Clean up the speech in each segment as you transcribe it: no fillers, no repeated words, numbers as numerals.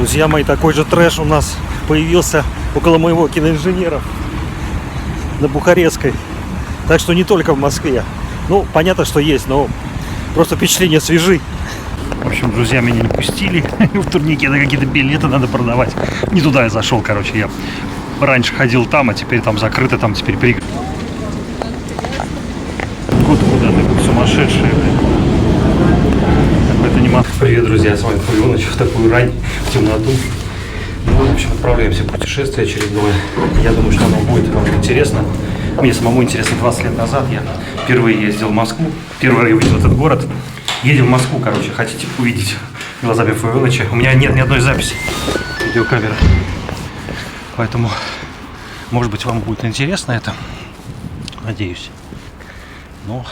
Друзья мои, такой же трэш у нас появился около моего киноинженера на Бухарестской. Так что не только в Москве. Ну, понятно, что есть, но просто впечатления свежи. В общем, друзья меня не пустили в турнике, на какие-то билеты надо продавать. Не туда я зашел, короче, я раньше ходил там, а теперь там закрыто, там теперь перекрыто. Куда ты, сумасшедший, какой-то не могу. Привет, друзья, с вами Фуёныч в такую рань, в темноту. Ну, в общем, отправляемся в путешествие очередное. Я думаю, что оно будет вам интересно. Мне самому интересно, 20 лет назад я впервые ездил в Москву. Первый раз я увидел этот город. Едем в Москву, короче, хотите увидеть глазами Фуёныча. У меня нет ни одной записи видеокамеры. Поэтому, может быть, вам будет интересно это. Надеюсь. Но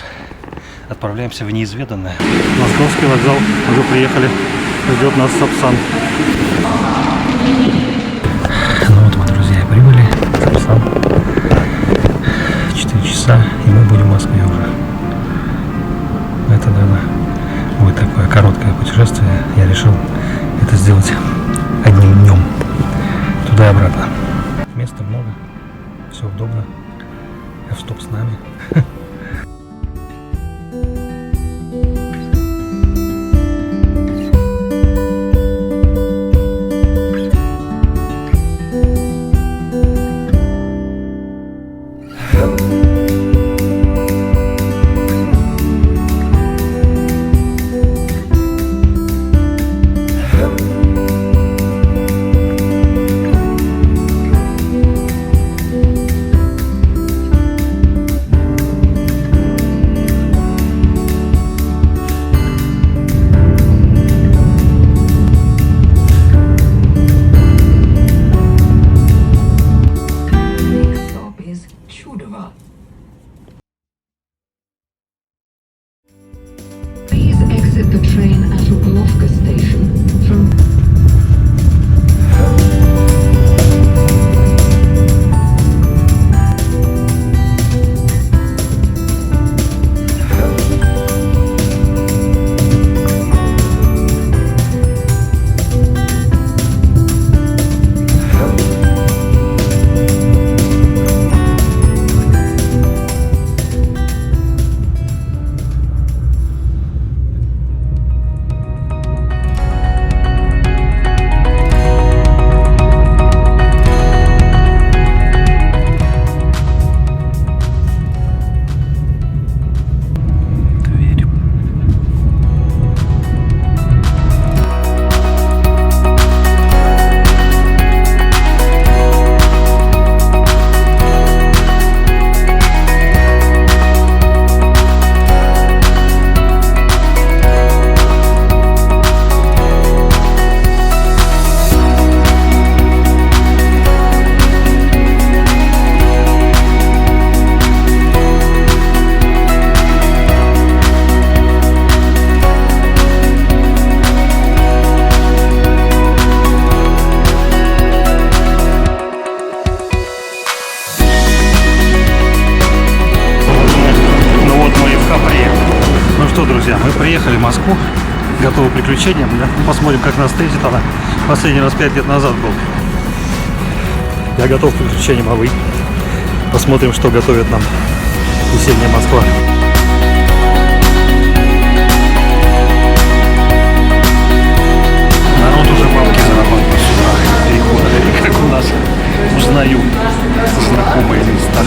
отправляемся в неизведанное. Московский вокзал. Уже приехали. Ждет нас Сапсан. Ну вот мы, друзья, прибыли. Сапсан. 4 часа, и мы будем в Москве уже. Это, наверное, будет такое короткое путешествие. Я решил это сделать одним днем. Туда и обратно. Места много. Все удобно. F-стоп с нами. Друзья, мы приехали в Москву, готовы к приключениям. Да? Посмотрим, как нас встретит она. Последний раз 5 лет назад был. Я готов к приключениям, а вы? Посмотрим, что готовит нам весенняя Москва. Народ уже бабки зарабатывает с утра. Переходы, как у нас. Узнаю знакомые места.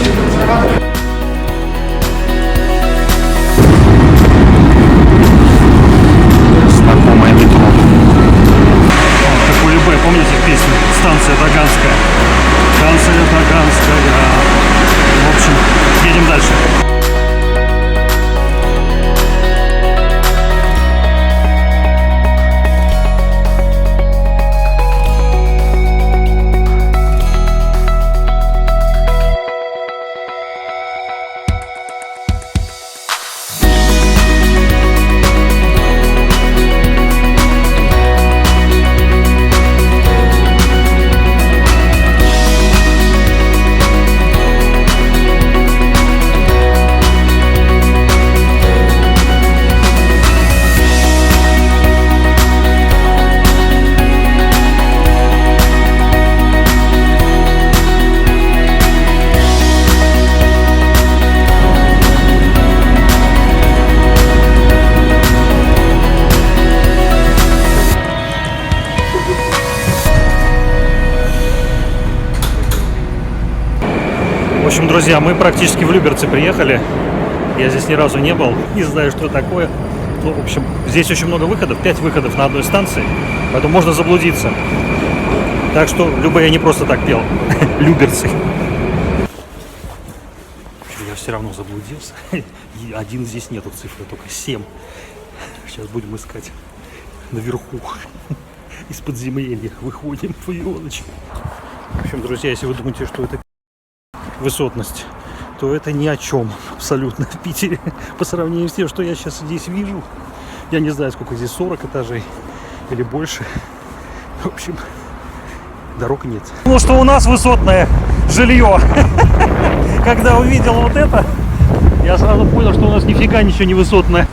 Знакомое метро. Как у ЛБ, помните песню? Станция Таганская. Станция Таганская. В общем, едем дальше. общем, друзья, мы практически в Люберцы приехали. Я здесь ни разу не был, не знаю, что такое. Ну, в общем, здесь очень много выходов, 5 выходов на одной станции, поэтому можно заблудиться. Так что, Люба, я не просто так пел. Люберцы. Я все равно заблудился. И один здесь нету цифры, только 7. Сейчас будем искать наверху. Из подземелья выходим по елочке. В общем, друзья, если вы думаете, что это высотность, то это ни о чем абсолютно в Питере. По сравнению с тем, что я сейчас здесь вижу. Я не знаю, сколько здесь, 40 этажей или больше. В общем, дорог нет. Ну что у нас высотное жилье. Когда увидел вот это, я сразу понял, что у нас нифига ничего не высотное.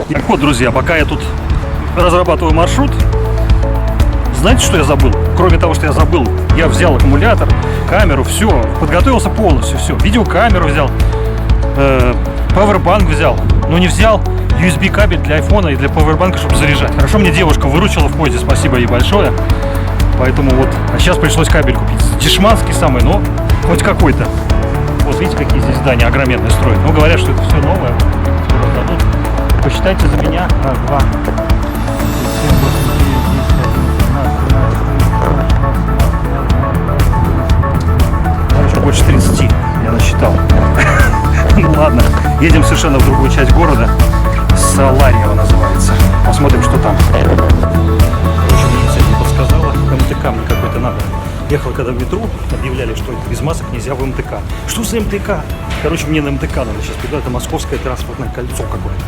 Так вот, друзья, пока я тут разрабатываю маршрут, знаете, что я забыл? Кроме того, что я забыл, я взял аккумулятор, камеру, все, подготовился полностью, все. Видеокамеру взял, пауэрбанк взял, но не взял USB кабель для айфона и для пауэрбанка, чтобы заряжать. Хорошо, мне девушка выручила в поезде, спасибо ей большое. Поэтому вот, а сейчас пришлось кабель купить. Дешманский самый, но хоть какой-то. Вот видите, какие здесь здания огроменные строят. Ну, говорят, что это все новое. Посчитайте за меня. Раз, два. 7, 8, 9, 10, 11, 12, 13, 14, 15, 16, 17, 18, 19, 20. Больше 30 я насчитал. Ну ладно, едем совершенно в другую часть города. Саларьево называется. Посмотрим, что там. Короче, мне сегодня подсказала, МТК мне какой-то надо. Ехал когда в метро, объявляли, что без масок нельзя в МТК. Что за МТК? Короче, мне на МТК надо сейчас пойду. Это Московское транспортное кольцо какое-то.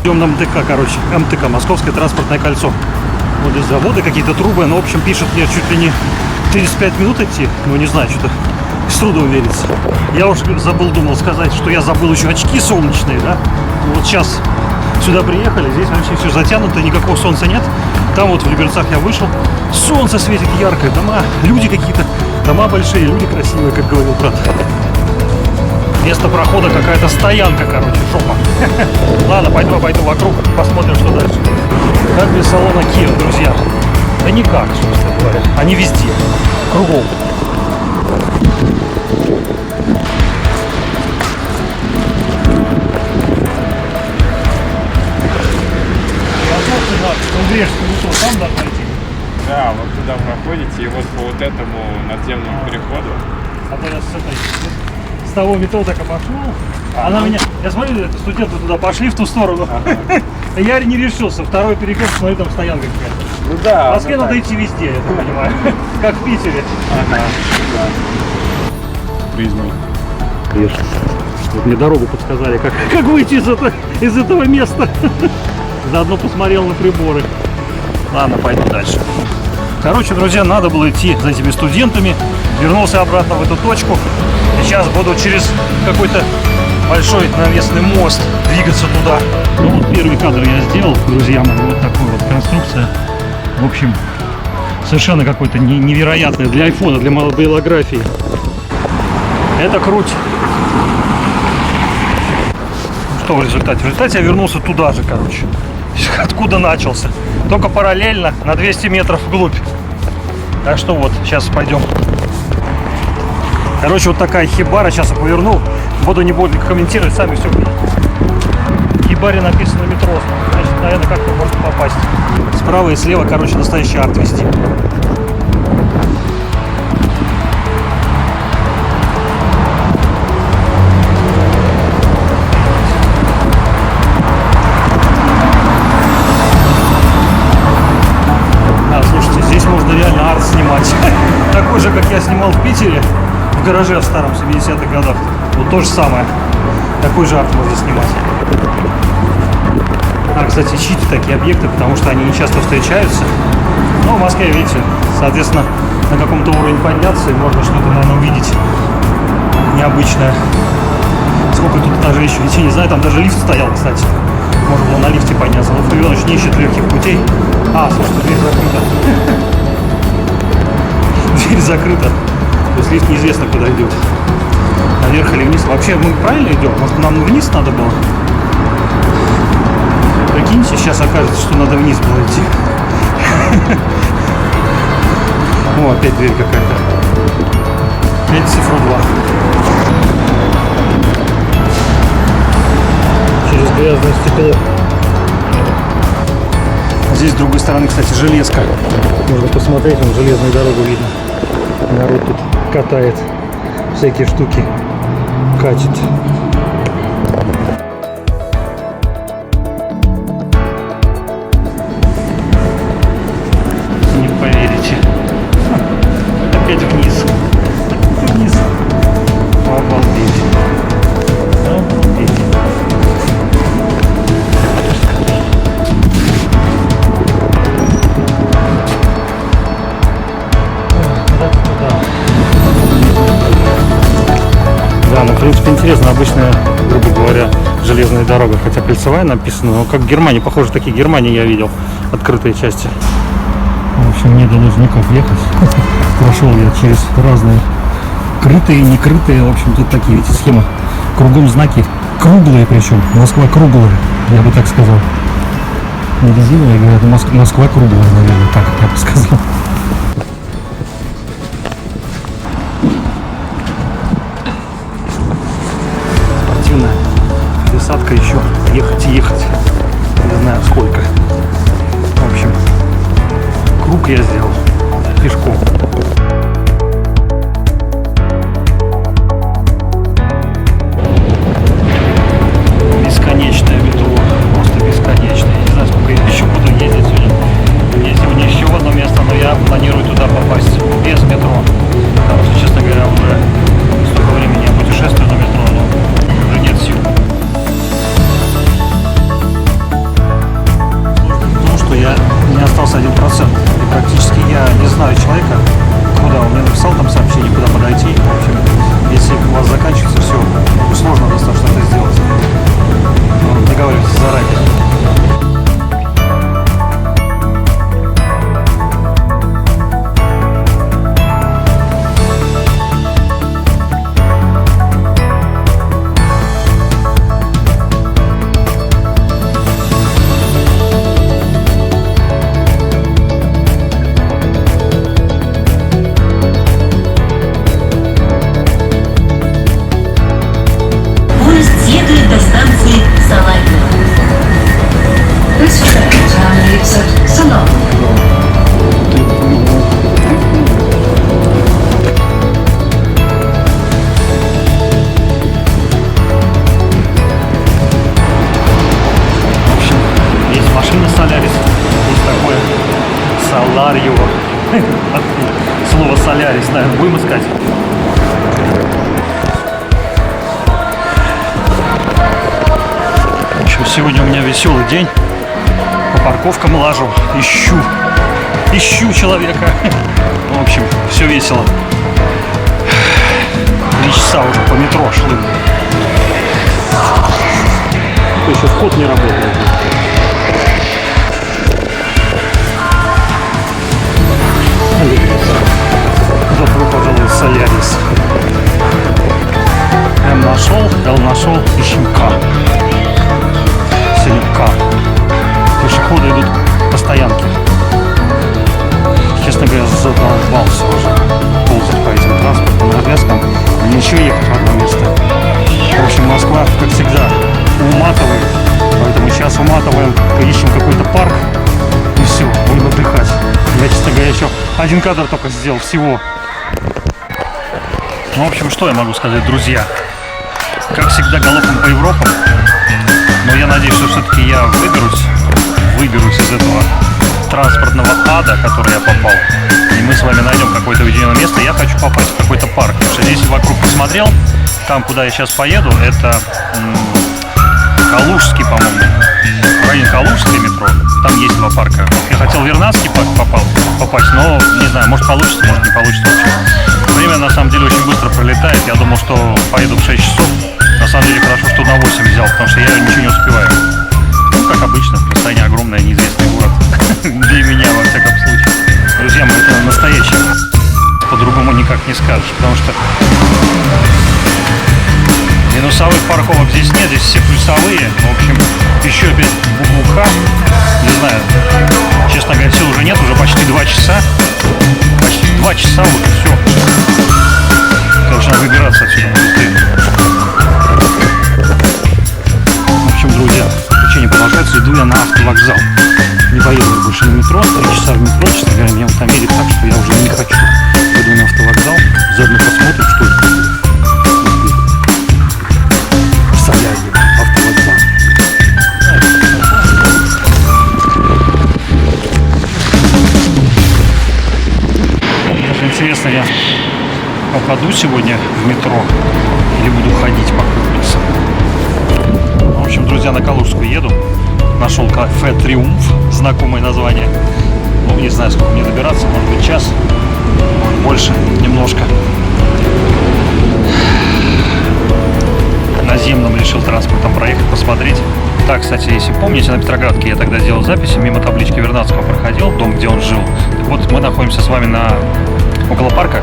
Идем на МТК, короче. МТК, Московское транспортное кольцо. Вот здесь заводы, какие-то трубы. Ну, в общем, пишут мне чуть ли не 35 минут идти. Ну, не знаю, что-то с трудом верится. Я уж забыл, думал сказать, что я забыл еще очки солнечные, да? Вот сейчас сюда приехали, здесь вообще все затянуто, никакого солнца нет. Там вот в Люберцах я вышел, солнце светит яркое, дома, люди какие-то, дома большие, люди красивые, как говорил брат. Место прохода какая-то стоянка, короче, жопа. Ладно, пойду вокруг, посмотрим, что дальше. Как без салона Kia, друзья? Да никак, собственно говоря. Они везде, кругом. Там должна идти. Да, вот туда проходите, и вот по вот этому надземному переходу. А то я с того метро так обошел. Она меня. Я смотрю, это студенты туда пошли в ту сторону. Ага. Я не решился. Второй переход, смотрю, там стоянка какая-то. Ну да. В Москве надо идти везде, я понимаю. Как в Питере. Ага. Да. Признал. Конечно. Вот мне дорогу подсказали, как выйти из этого места. Заодно посмотрел на приборы. Ладно, пойду дальше. Короче, друзья, надо было идти за этими студентами. Вернулся обратно в эту точку. И сейчас буду через какой-то большой навесный мост двигаться туда. Ну вот первый кадр я сделал, друзья мои. Вот такая вот конструкция. В общем, совершенно какой-то невероятный для айфона, для моделографии. Это круть. Что в результате? В результате я вернулся туда же, короче. Откуда начался. Только параллельно на 200 метров вглубь. Так что вот, сейчас пойдем. Короче, вот такая хибара. Сейчас я повернул. Буду не буду комментировать, сами все видите. В хибаре написано метро. Значит, наверное, как-то можно попасть. Справа и слева, короче, настоящий арт везде. Реально арт снимать. Такой же, как я снимал в Питере, в гараже в старом 70-х годах. Вот то же самое. Такой же арт можно снимать. А, кстати, ищите такие объекты, потому что они не часто встречаются. Но в Москве, видите, соответственно, на каком-то уровне подняться, и можно что-то, наверное, увидеть необычное. Сколько тут этажей еще? Я не знаю, там даже лифт стоял, кстати. Можно было на лифте подняться. Но Фавионыч не ищет легких путей. А, слушайте, дверь закрыта. Дверь закрыта. То есть лифт неизвестно куда идет. Наверх или вниз. Вообще мы правильно идем? Может, нам вниз надо было? Прикиньте, сейчас окажется, что надо вниз было идти. О, опять дверь какая-то. Опять цифра 2. через грязное стекло. Здесь с другой стороны, кстати, железка. Можно посмотреть, вон железную дорогу видно. Народ тут катает всякие штуки, катит. Не поверите. Опять вниз. Вниз. Обалдеть. Обалдеть. Да, ну в принципе интересно, обычная, грубо говоря, железная дорога, хотя кольцевая написана, но как в Германии, похоже, такие Германии я видел, открытые части. В общем, мне до Лужников ехать. Прошел я через разные крытые, некрытые, в общем, тут такие, видите, схемы. Кругом знаки, круглые причем, Москва круглая, я бы так сказал. Не резиновые, говорят, Москва круглая, наверное, так я бы сказал. Спортивная пересадка еще, ехать и ехать, не знаю сколько. В общем, круг я сделал пешком. Бесконечное метро, просто бесконечное. Не знаю, сколько я еще буду ездить сегодня. Мне сегодня еще в одно место, но я планирую туда попасть без метро. Потому что, честно говоря, уже столько времени я путешествую на метро, но уже нет сил. Потому что я не остался 1%. И практически я не знаю человека, куда он мне написал там сообщение, куда подойти. В общем, если у вас заканчивается все, сложно достаточно это сделать. Договаривайтесь заранее. До станции Салария. В общем, есть машина Солярис, есть такое Соларио. Слово Солярис, наверное, будем искать. Сегодня у меня веселый день. По парковкам лажу, ищу человека. В общем, все весело. 3 часа уже по метро шли. Еще вход не работает. Добро пожаловать в Солярис. М нашел, Л нашел, ищем К. К. Пешеходы идут по стоянке. Честно говоря, задолбался уже ползать по этим транспортным развязкам. Ничего ехать в одно место. В общем, Москва, как всегда, уматывает. Поэтому сейчас уматываем, поищем какой-то парк. И все, будем отдыхать. Я, честно говоря, еще 1 кадр только сделал всего. Ну, в общем, что я могу сказать, друзья? Как всегда, галопом по Европам. Но я надеюсь, что все-таки я выберусь из этого транспортного ада, в который я попал. И мы с вами найдем какое-то уединенное место. Я хочу попасть в какой-то парк. Потому что здесь вокруг посмотрел, там, куда я сейчас поеду, это Калужский, по-моему. Район Калужское метро. Там есть 2 парка. Я хотел в Вернадский парк попасть, но не знаю, может получится, может не получится вообще. Время на самом деле очень быстро пролетает. Я думал, что поеду в 6 часов. На самом деле хорошо, что на 8 взял, потому что я ничего не успеваю. Ну, как обычно, расстояние огромное, неизвестный город. Для меня, во всяком случае. Друзья мои, это настоящее. По-другому никак не скажешь, потому что минусовых парковок здесь нет, здесь все плюсовые. В общем, еще опять бухлуха. Не знаю, честно говоря, сил уже нет, уже почти 2 часа. Почти 2 часа уже, все. Короче, надо выбираться отсюда быстрее. В общем, друзья, я на автовокзал. Не поеду больше на метро, 3 часа в метро, честно говоря, меня утомили так, что я уже не хочу. Пойду на автовокзал, заодно посмотрим, что это. Соляги, автовокзал. Даже интересно, я попаду сегодня в метро или буду ходить по улицам. В общем, друзья, на Калужскую еду. Нашел кафе «Триумф», знакомое название. Ну, не знаю, сколько мне добираться, может быть, час, может, больше, немножко. Наземным решил транспортом проехать, посмотреть. Так, кстати, если помните, на Петроградке я тогда делал записи, мимо таблички Вернадского проходил, дом, где он жил. Так вот, мы находимся с вами около парка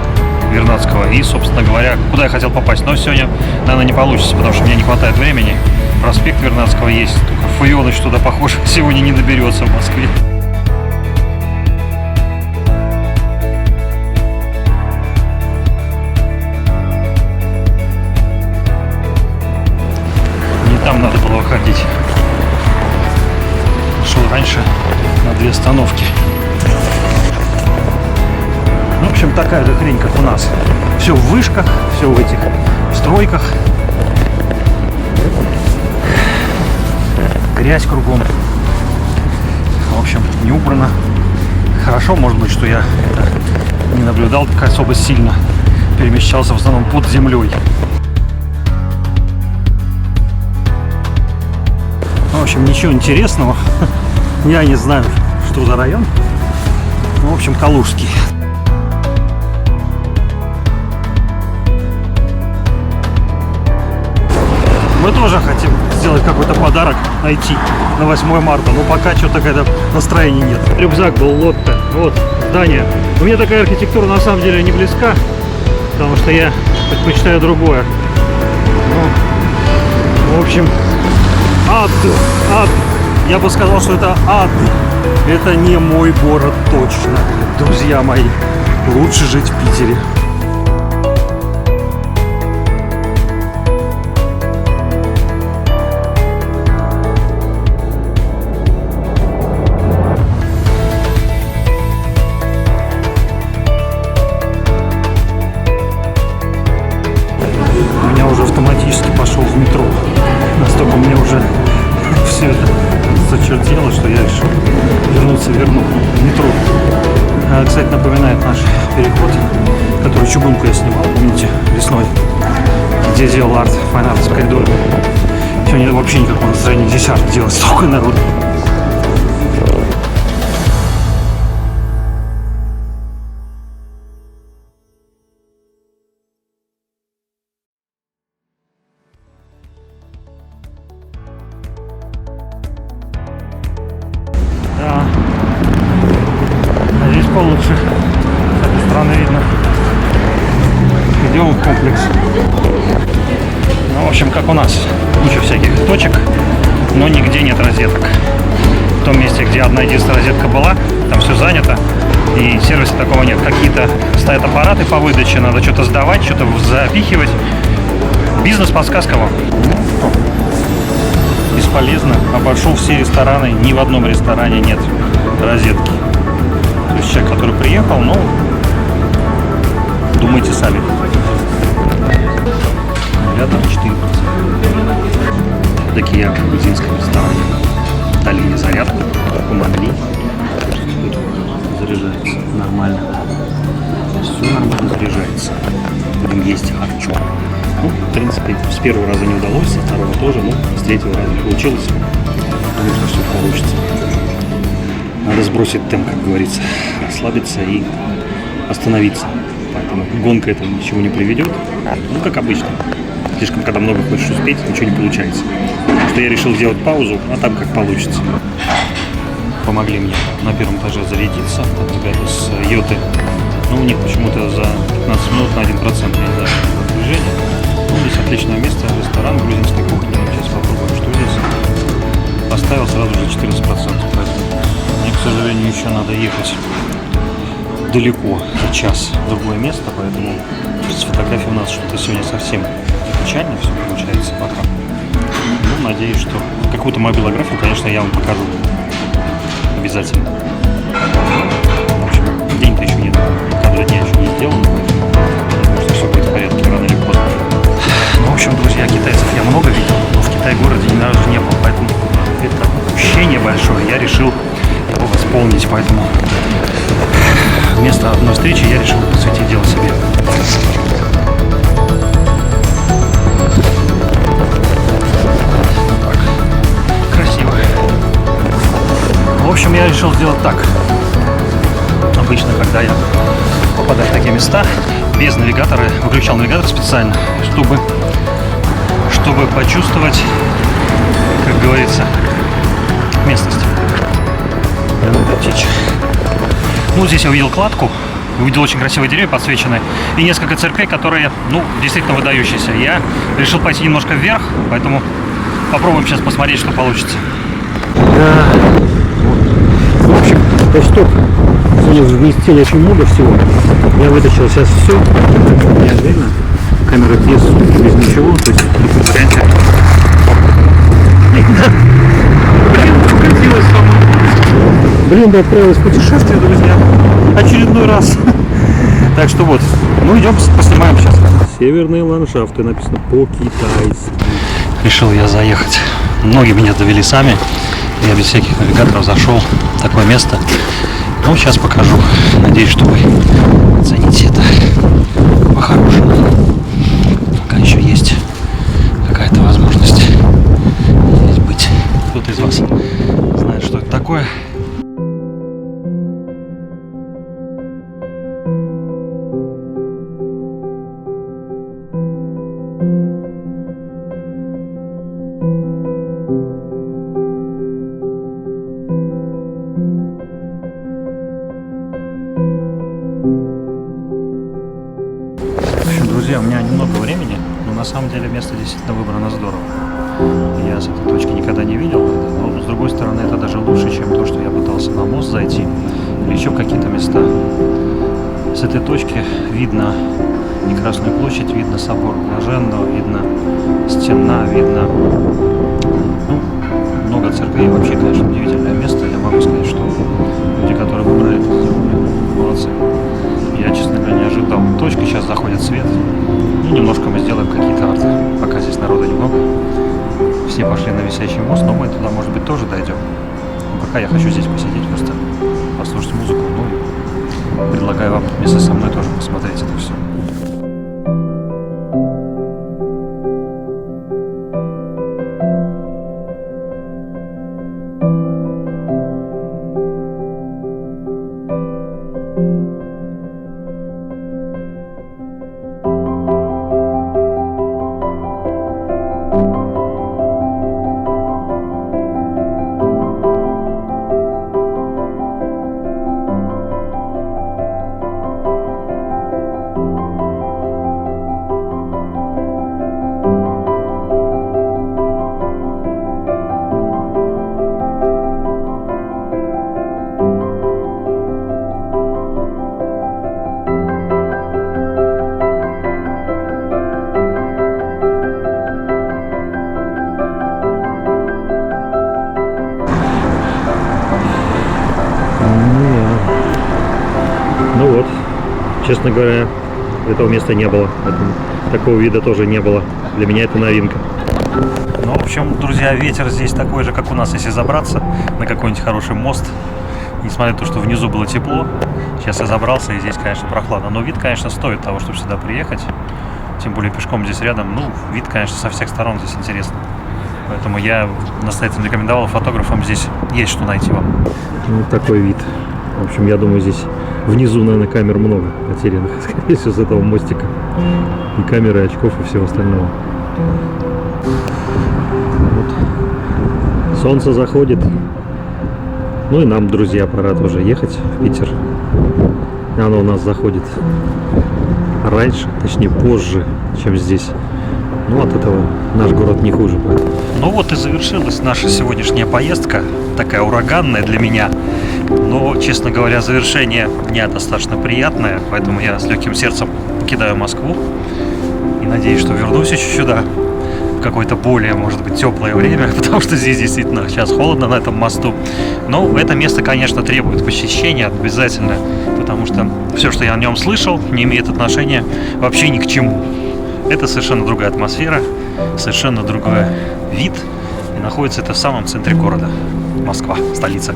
Вернадского и, собственно говоря, куда я хотел попасть. Но сегодня, наверное, не получится, потому что мне не хватает времени. Проспект Вернадского есть, только Фуёныч туда, похоже, сегодня не доберется в Москве. Не там надо было выходить. Шел раньше на 2 остановки. В общем, такая же хрень, как у нас. Все в вышках, все в этих стройках. Грязь кругом. В общем, не убрано. Хорошо, может быть, что я не наблюдал так особо сильно. Перемещался в основном под землей. В общем, ничего интересного. Я не знаю, что за район. В общем, Калужский. Мы тоже хотим сделать какой-то подарок, найти на 8 марта, но пока что-то какое-то настроения нет. Рюкзак был Лотте, вот, здание. Но мне такая архитектура на самом деле не близка, потому что я предпочитаю другое. Ну, в общем, ад. Я бы сказал, что это ад. Это не мой город точно. Друзья мои, лучше жить в Питере. Автоматически пошел в метро. Настолько мне уже все это зачертело, что я решил вернуться в метро. Кстати, напоминает наш переход, который чугунку я снимал, помните, весной, где делал арт, файн-арт в коридоре. Сегодня вообще никакого настроения здесь арт делать, столько народу. Получше. С этой стороны видно. Идем в комплекс. Ну, в общем, как у нас. Куча всяких точек, но нигде нет розеток. В том месте, где одна единственная розетка была, там все занято. И сервиса такого нет. Какие-то стоят аппараты по выдаче, надо что-то сдавать, что-то запихивать. Бизнес-подсказка вам. Бесполезно. Обошел все рестораны. Ни в одном ресторане нет розетки. То есть человек, который приехал, ну, думайте сами. Рядом 4%. Такие в грузинском ресторане. Дали мне зарядку, помогли. Заряжается нормально. Все нормально заряжается. Будем есть харчо. Ну, в принципе, с первого раза не удалось, со второго тоже, но с третьего раза получилось. Думаю, что все получится. Надо сбросить темп, как говорится, расслабиться и остановиться. Поэтому гонка это ни к чему не приведет. Ну, как обычно. Слишком, когда много хочешь успеть, ничего не получается. Потому что я решил сделать паузу, а там как получится. Помогли мне на первом этаже зарядиться. Там ребята с Йоты. Но у них почему-то за 15 минут на 1% не дали напряжения. Ну, здесь отличное место, ресторан грузинской кухни. Сейчас попробуем, что здесь. Поставил сразу же 14%. Поэтому мне, к сожалению, еще надо ехать далеко, за час в другое место, поэтому с фотографией у нас что-то сегодня совсем печально все получается пока. Ну, надеюсь, что какую-то мою биографию, конечно, я вам покажу. Обязательно. В общем, день-то еще нет. Кадры дня еще не сделан. Потому что все будет в порядке рано или поздно. Ну, в общем, друзья, китайцев я много видел, но в Китай-городе ни разу не был. Поэтому это упущение большое. Я решил его восполнить. Поэтому вместо одной встречи я решил посвятить дело себе. Так, красиво. В общем, я решил сделать так. Обычно, когда я попадаю в такие места, без навигатора, выключал навигатор специально, чтобы почувствовать, как говорится, местность. Ну, здесь я увидел кладку, увидел очень красивые деревья подсвеченные и несколько церквей, которые, ну, действительно выдающиеся. Я решил пойти немножко вверх, поэтому попробуем сейчас посмотреть, что получится. В общем, значит, тут вместили очень много всего. Я вытащил сейчас все. Не отдельно. Камера без ничего. То есть варианте. Блин, покатилась сама. Блин, да, отправилась в путешествие, друзья. Очередной раз. Так что вот. Ну, идем поснимаем сейчас. Северные ландшафты написано по-китайски. Решил я заехать. Ноги меня довели сами. Я без всяких навигаторов зашел в такое место. Ну, сейчас покажу. Надеюсь, что вы оцените это по-хорошему. Пока еще есть какая-то возможность здесь быть. Кто-то из вас знает, что это такое. Друзья, у меня немного времени, но на самом деле место действительно выбрано здорово. Я с этой точки никогда не видел, но с другой стороны это даже лучше, чем то, что я пытался на мост зайти или еще в какие-то места. С этой точки видно и Красную площадь, видно собор Блаженного, видно стена, видно много церквей. Вообще, конечно, удивительное место. Я могу сказать, что люди, которые выбрали это, молодцы. Я, честно говоря, не ожидал. Точка, сейчас заходит свет. И немножко мы сделаем какие-то арты. Пока здесь народа немного. Все пошли на висячий мост, но мы туда, может быть, тоже дойдем. Но пока я хочу здесь посидеть, просто послушать музыку. Ну и предлагаю вам вместе со мной тоже посмотреть это все. Ну вот, честно говоря, этого места не было. Такого вида тоже не было. Для меня это новинка. Ну, в общем, друзья, ветер здесь такой же, как у нас, если забраться на какой-нибудь хороший мост. Несмотря на то, что внизу было тепло, сейчас я забрался, и здесь, конечно, прохладно. Но вид, конечно, стоит того, чтобы сюда приехать. Тем более пешком здесь рядом. Ну, вид, конечно, со всех сторон здесь интересно. Поэтому я настоятельно рекомендовал фотографам, здесь есть что найти вам. Вот такой вид. В общем, я думаю, здесь внизу, наверное, камер много потерянных, скорее всего, с этого мостика. И камеры, и очков, и всего остального. Вот. Солнце заходит. Ну и нам, друзья, пора тоже ехать в Питер. Оно у нас заходит раньше, точнее позже, чем здесь. Ну, от этого наш город не хуже. Ну вот и завершилась наша сегодняшняя поездка. Такая ураганная для меня. Но, честно говоря, завершение дня достаточно приятное. Поэтому я с легким сердцем покидаю Москву. И надеюсь, что вернусь еще сюда какое-то более, может быть, теплое время, потому что здесь действительно сейчас холодно на этом мосту. Но это место, конечно, требует посещения обязательно, потому что все, что я о нем слышал, не имеет отношения вообще ни к чему. Это совершенно другая атмосфера, совершенно другой вид, и находится это в самом центре города. Москва, столица.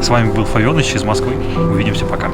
С вами был Файоныч из Москвы. Увидимся, пока.